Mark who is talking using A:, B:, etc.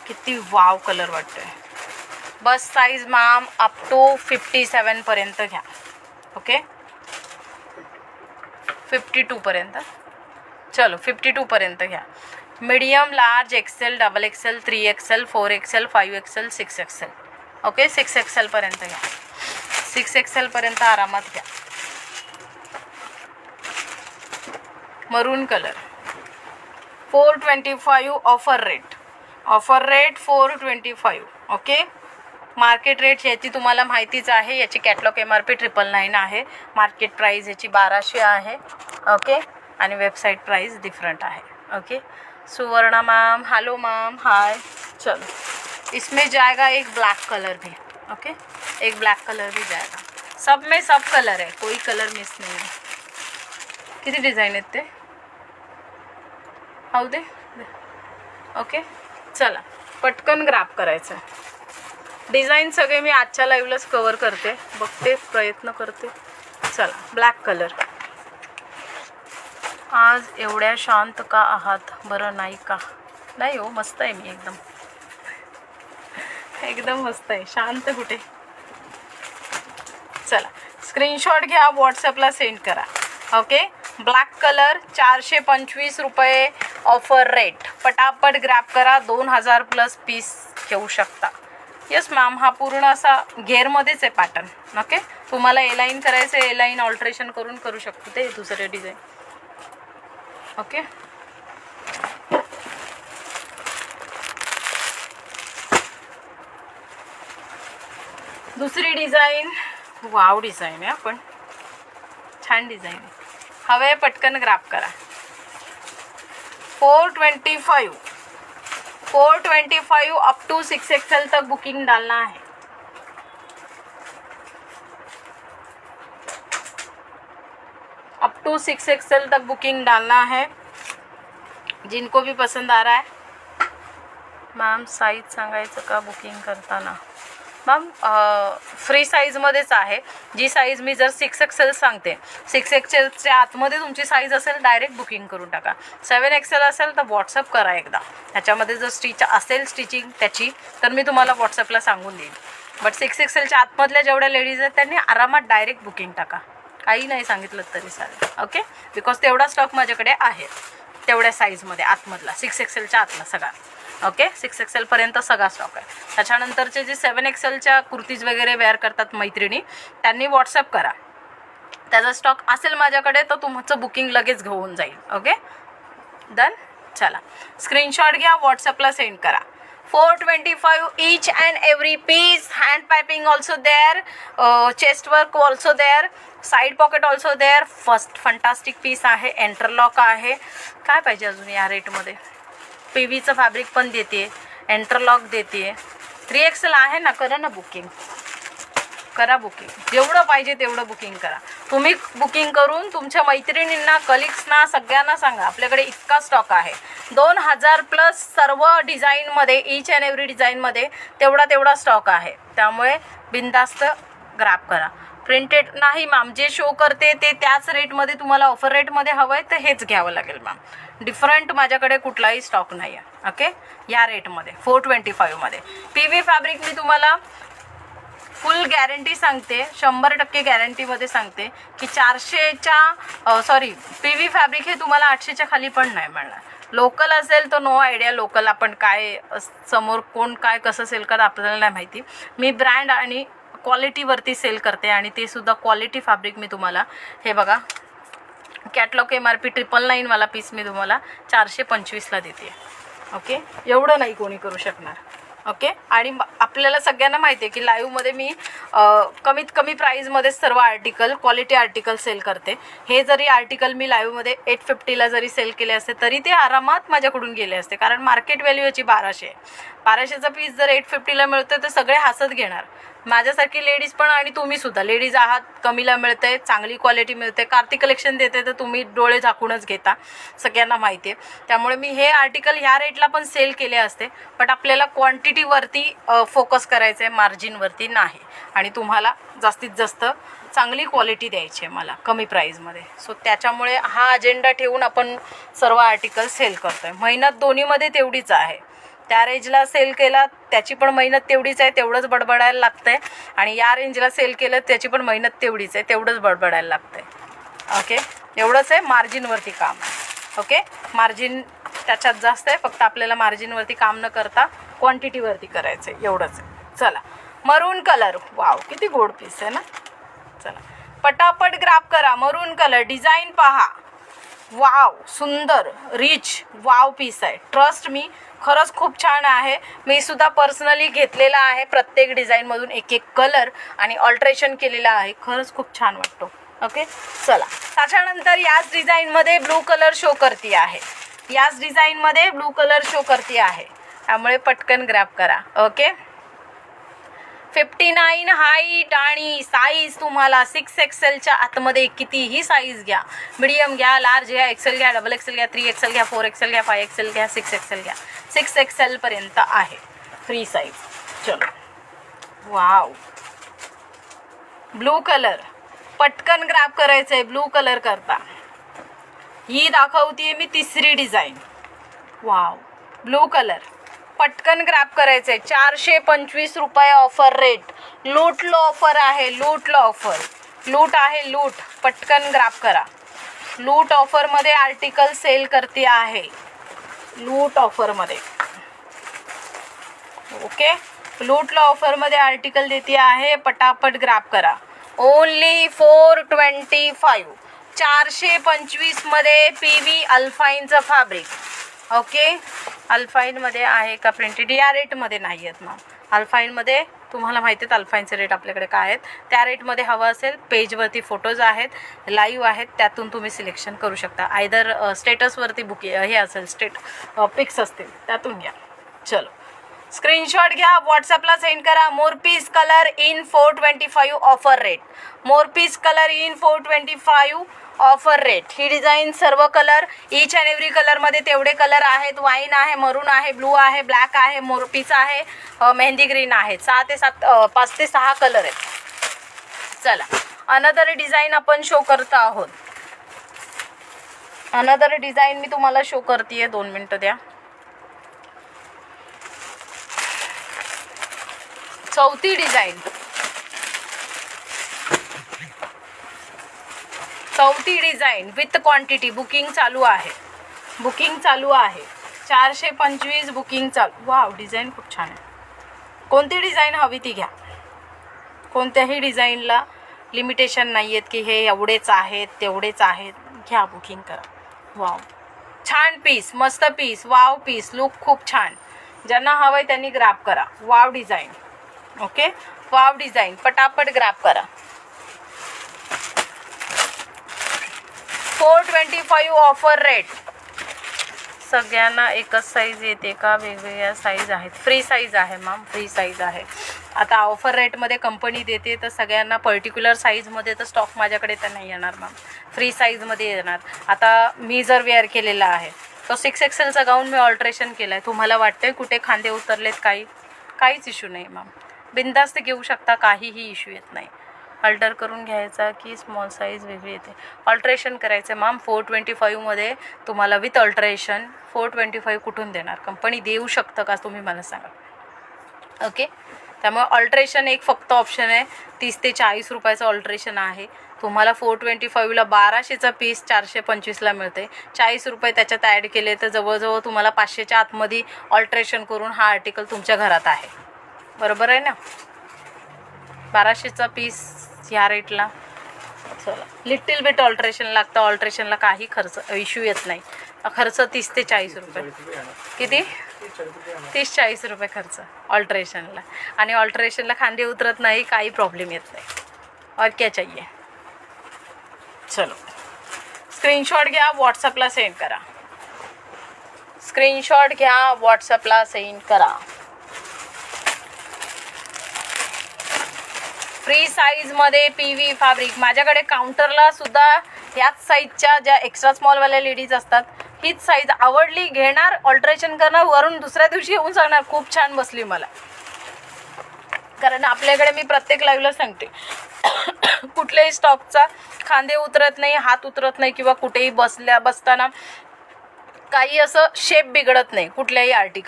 A: किती wow colour वाटतोय. बस size ma'am up to 57 पर्यंत घ्या. ओके 52 पर्यंत. चलो 52 पर्यंत घ्या. Medium, large, XL, double XL, 3XL, 4XL, 5XL, 6XL. Okay 6XL पर्यंत घ्या. 6XL पर्यंत आरामात घ्या. Maroon colour 425 offer rate. Offer rate 425. Okay market rate याची तुम्हाला माहितीच आहे. याची कॅटलॉग MRP 999 आहे. मार्केट प्राइस याची 1200 आहे. ओके आणि वेबसाईट प्राइस डिफरेंट है. Okay Suvarna ma'am, hello ma'am, hi. चलो इसमें जाएगा एक ब्लैक कलर भी. ओके एक ब्लैक कलर भी जाएगा. सब में सब कलर है, कोई कलर मिस नहीं है. किती डिझाईन आहेत ते हाऊ दे. ओके चला पटकन ग्रॅब करायचं. डिझाईन सगळे मी आजच्या लाईव्हलाच कवर करते, बघते, प्रयत्न करते. चला ब्लॅक कलर. आज एवढ्या शांत का आहात? बरं नाही का? नाही हो, मस्त आहे मी एकदम एकदम मस्त आहे. शांत कुठे? चला स्क्रीनशॉट घ्या, व्हॉट्सअपला सेंड करा. ओके ब्लॅक कलर 425 रुपये ऑफर रेट. पटापट ग्रॅब करा. 2000 प्लस पीस घेऊ शकता. यस मॅम हा पूर्ण असा घेरमध्येच आहे पॅटर्न. ओके तुम्हाला एलाईन करायचं आहे, एलाईन ऑल्ट्रेशन करून करू शकतो ते दुसरे डिझाईन. ओके दुसरी डिझाईन. वाव डिझाईन आहे, पण छान डिझाईन आहे. हवे पटकन ग्रॅब करा. 425 अप टू 6XL तक बुकिंग डालना है. अप टू 6XL तक बुकिंग डालना है. जिनको भी पसंद आ रहा है. मॅम साईज सांगायचं का बुकिंग करताना? मॅम फ्री साईजमध्येच आहे. जी साईज मी जर 6XL सांगते, 6XLच्या आतमध्ये तुमची साईज असेल डायरेक्ट बुकिंग करून टाका. 7XL असेल तर व्हॉट्सअप करा एकदा. ह्याच्यामध्ये जर स्टिच असेल स्टिचिंग त्याची तर मी तुम्हाला व्हॉट्सअपला सांगून देईन. बट 6XLच्या आतमधल्या जेवढ्या लेडीज आहेत त्यांनी आरामात डायरेक्ट बुकिंग टाका. काही नाही सांगितलं तरी चालेल. ओके बिकॉज तेवढा स्टॉक माझ्याकडे आहे तेवढ्या साईजमध्ये आतमधला 6XLच्या आतला सगळा. ओके 6XL पर्यंत सगळा स्टॉक आहे. त्याच्यानंतरचे जे 7XLच्या कुर्तीज वगैरे वेअर करतात मैत्रिणी त्यांनी व्हॉट्सअप करा. त्याचा स्टॉक असेल माझ्याकडे तर तुमचं बुकिंग लगेच घेऊन जाईल. Okay done. चला स्क्रीनशॉट घ्या, व्हॉट्सअपला सेंड करा. 425 each and every piece. hand piping also there, chest work also there, side pocket also there. First fantastic piece आहे. एंटरलॉक आहे. काय पाहिजे अजून या रेटमध्ये? PVचं फॅब्रिक पण देते, एंटरलॉक देते. 3XL आहे ना, करा ना बुकिंग, करा बुकिंग. जेवढं पाहिजे तेवढं बुकिंग करा. तुम्ही बुकिंग करून तुमच्या मैत्रिणींना, कलिग्सना सगळ्यांना सांगा आपल्याकडे इतका स्टॉक आहे. 2000 प्लस सर्व डिझाईनमध्ये, ईच अँड एव्हरी डिझाईनमध्ये तेवढा स्टॉक आहे. त्यामुळे बिनधास्त ग्रॅब करा. प्रिंटेड नाही मॅम, जे शो करते ते त्याच रेटमध्ये तुम्हाला ऑफर रेटमध्ये हवं आहे तर हेच घ्यावं लागेल मॅम. डिफरंट माझ्याकडे कुठलाही स्टॉक नाही आहे. ओके या रेटमध्ये 425मध्ये. PV फॅब्रिक मी तुम्हाला फुल गॅरंटी सांगते, 100% गॅरंटीमध्ये सांगते की 400च्या PV फॅब्रिक हे तुम्हाला 800च्या खाली पण नाही मिळणार. लोकल असेल तर नो आयडिया. लोकल आपण काय समोर कोण काय कसं सेल करत आपल्याला नाही माहिती. मी ब्रँड आणि क्वालिटीवरती सेल करते आणि ते सुद्धा क्वालिटी फॅब्रिक मी तुम्हाला हे बघा कॅटलॉग MRP 999 वाला पीस मी तुम्हाला 425ला देते. ओके एवढं नाही कोणी करू शकणार. ओके आणि आपल्याला सगळ्यांना माहिती आहे की लाईव्हमध्ये मी कमीत कमी प्राईजमध्ये सर्व आर्टिकल क्वालिटी आर्टिकल सेल करते. हे जरी आर्टिकल मी लाईव्हमध्ये 850ला जरी सेल केले असते तरी ते आरामात माझ्याकडून गेले असते, कारण मार्केट व्हॅल्यू याची 1200 आहे. 1200चा पीस जर 850ला मिळतो तर सगळे हसत घेणार. माझ्यासारखी लेडीज पण आणि तुम्हीसुद्धा लेडीज आहात, कमीला मिळते, चांगली क्वालिटी मिळते, कार्तिक कलेक्शन देते तर तुम्ही डोळे झाकूनच घेता, सगळ्यांना माहिती आहे. त्यामुळे मी हे आर्टिकल ह्या रेटला पण सेल केले असते, बट आपल्याला क्वांटिटीवरती फोकस करायचं आहे, मार्जिनवरती नाही. आणि तुम्हाला जास्तीत जास्त चांगली क्वालिटी द्यायची आहे मला कमी प्राईजमध्ये. सो त्याच्यामुळे हा अजेंडा ठेवून आपण सर्व आर्टिकल सेल करतो आहे. मेहनत दोन्हीमध्ये तेवढीच आहे. त्या रेंजला सेल केला त्याची पण मेहनत तेवढीच आहे, तेवढंच बडबडायला लागतंय. आणि या रेंजला सेल केलं त्याची पण मेहनत तेवढीच आहे, तेवढंच बडबडायला लागतंय. ओके, एवढंच आहे. मार्जिनवरती काम आहे. ओके, मार्जिन त्याच्यात जास्त आहे, फक्त आपल्याला मार्जिनवरती काम न करता क्वांटिटीवरती करायचं आहे, एवढंच आहे. चला, मरून कलर. वाव, किती गोड पीस आहे ना. चला पटापट ग्राफ करा. मरून कलर डिझाईन पहा. वाव, सुंदर रिच वाव पीस आहे. ट्रस्ट मी, खरंच खूप छान आहे. मी सुद्धा पर्सनली घेतलेला आहे प्रत्येक डिझाईनमधून एक एक कलर आणि ऑल्ट्रेशन केलेलं आहे. खरंच खूप छान वाटतो. ओके, चला त्याच्यानंतर याच डिझाईनमध्ये ब्लू कलर शो करते आहे. याच डिझाईनमध्ये ब्लू कलर शो करते आहे, त्यामुळे पटकन ग्रॅब करा. ओके, 59 हाईट आणि साईज तुम्हाला 6XLच्या आतमध्ये कितीही साईज घ्या. मीडियम घ्या, लार्ज घ्या, एक्सेल घ्या, डबल एक्सेल घ्या, 3XL घ्या, 4XL घ्या, 5XL घ्या, 6XL घ्या. 6XL पर्यंत आहे फ्री साईज. चलो, वाव, ब्लू कलर पटकन ग्रॅब करायचं आहे. ब्लू कलर करता ही दाखवते मी तिसरी डिझाईन. वाव, ब्लू कलर पटकन ग्रॅब करायचं आहे. 425 रुपये ऑफर रेट. लूट लो ऑफर आहे, लूट लो ऑफर. लूट आहे, लूट. पटकन ग्रॅब करा. लूट ऑफरमध्ये आर्टिकल सेल करते आहे, लूट ऑफरमध्ये. ओके, लूट लो ऑफरमध्ये आर्टिकल देते आहे, पटापट ग्रॅब करा. ओनली 425. 425 मध्ये PV अल्फाईनचं फॅब्रिक. ओके, अल्फाईनमध्ये आहे का प्रिंटेड? या रेटमध्ये नाही आहेत मॅम. अल्फाईनमध्ये तुम्हाला माहिती आहेत अल्फाईनचे रेट आपल्याकडे काय आहेत. त्या रेटमध्ये हवं असेल, पेजवरती फोटोज आहेत, लाईव्ह आहेत, त्यातून तुम्ही सिलेक्शन करू शकता. आयदर स्टेटसवरती हे असेल, पिक्स असतील, त्यातून घ्या. चलो, स्क्रीनशॉट घ्या, व्हॉट्सअपला सेंड करा. मोरपीस कलर इन 425 ऑफर रेट. मोरपीस कलर इन 425 ऑफर रेट. ही डिझाईन सर्व कलर, ईच अँड एव्हरी कलरमध्ये तेवढे कलर आहेत. वाईन आहे, मरून आहे, ब्लू आहे, ब्लॅक आहे, मोरपीस आहे, मेहंदी ग्रीन आहे. 5 ते 6 कलर आहेत. चला, अनदर डिझाईन आपण शो करत आहोत. अनदर डिझाईन मी तुम्हाला शो करते. 2 मिनटं द्या. चौथी डिझाईन. चौथी डिझाईन विथ क्वांटिटी. बुकिंग चालू आहे, बुकिंग चालू आहे. 425 बुकिंग चालू. वाव, डिझाईन खूप छान आहे. कोणती डिझाईन हवी ती घ्या. कोणत्याही डिझाईनला लिमिटेशन नाही आहेत की हे एवढेच आहेत तेवढेच आहेत. घ्या, बुकिंग करा. वाव, छान पीस, मस्त पीस, वाव पीस, लुक खूप छान. ज्यांना हवं आहे त्यांनी ग्रॅब करा. Wow design. Okay, wow design पटापट ग्रॅब करा. 425 ऑफर रेट. सगळ्यांना एकच साईज येते का? वेगवेगळ्या साईज आहेत. फ्री साईज आहे मॅम, फ्री साईज आहे. आता ऑफर रेटमध्ये कंपनी देते तर सगळ्यांना पर्टिक्युलर साईजमध्ये तर स्टॉक माझ्याकडे तर नाही येणार मॅम, फ्री साईजमध्ये येणार. आता मी जर वेअर केलेला आहे तो 6XLचा गाऊन मी ऑल्ट्रेशन केला आहे. तुम्हाला वाटतंय कुठे खांदे उतरलेत? काहीच इश्यू नाही मॅम, बिनधास्त घेऊ शकता, काहीही इश्यू येत नाही. अल्टर करून घ्यायचा की स्मॉल साईज वेगळी येते. ऑल्ट्रेशन करायचं आहे मॅम. 425मध्ये तुम्हाला विथ ऑल्ट्रेशन 425 कुठून देणार? कंपनी देऊ शकतं का तुम्ही मला सांगा. ओके, त्यामुळे ऑल्ट्रेशन एक फक्त ऑप्शन आहे. 30 ते 40 रुपयाचं ऑल्ट्रेशन आहे. तुम्हाला 425ला 1200चा पीस 425ला मिळते. 40 रुपये त्याच्यात ॲड केले तर जवळजवळ तुम्हाला 500च्या आतमध्ये ऑल्ट्रेशन करून हा आर्टिकल तुमच्या घरात आहे. बरोबर आहे ना? 1200चा पीस ह्या रेटला. चला, लिटिल बिट ऑल्ट्रेशन लागतं. ऑल्ट्रेशनला काही खर्च इश्यू येत नाही. खर्च 30 ते 40 रुपये. किती? 30-40 रुपये खर्च ऑल्ट्रेशनला. आणि ऑल्ट्रेशनला खांदे उतरत नाही, काही प्रॉब्लेम येत नाही. और क्या चाहिए? चलो, स्क्रीनशॉट घ्या, व्हॉट्सअपला सेंड करा. स्क्रीनशॉट घ्या, व्हॉट्सअपला सेंड करा. फ्री साईजमध्ये PV फॅब्रिक. माझ्याकडे काउंटरला सुद्धा ह्याच साईजच्या ज्या एक्स्ट्रा स्मॉलवाल्या लेडीज असतात, हीच साईज आवडली घेणार, ऑल्ट्रेशन करणार, वरून दुसऱ्या दिवशी येऊन सांगणार खूप छान बसली मला. कारण आपल्याकडे मी प्रत्येक लाईव्हला सांगते कुठल्याही स्टॉकचा खांदे उतरत नाही, हात उतरत नाही, किंवा कुठेही बसताना काही असं शेप बिघडत नाही कुठल्याही आर्टिकल.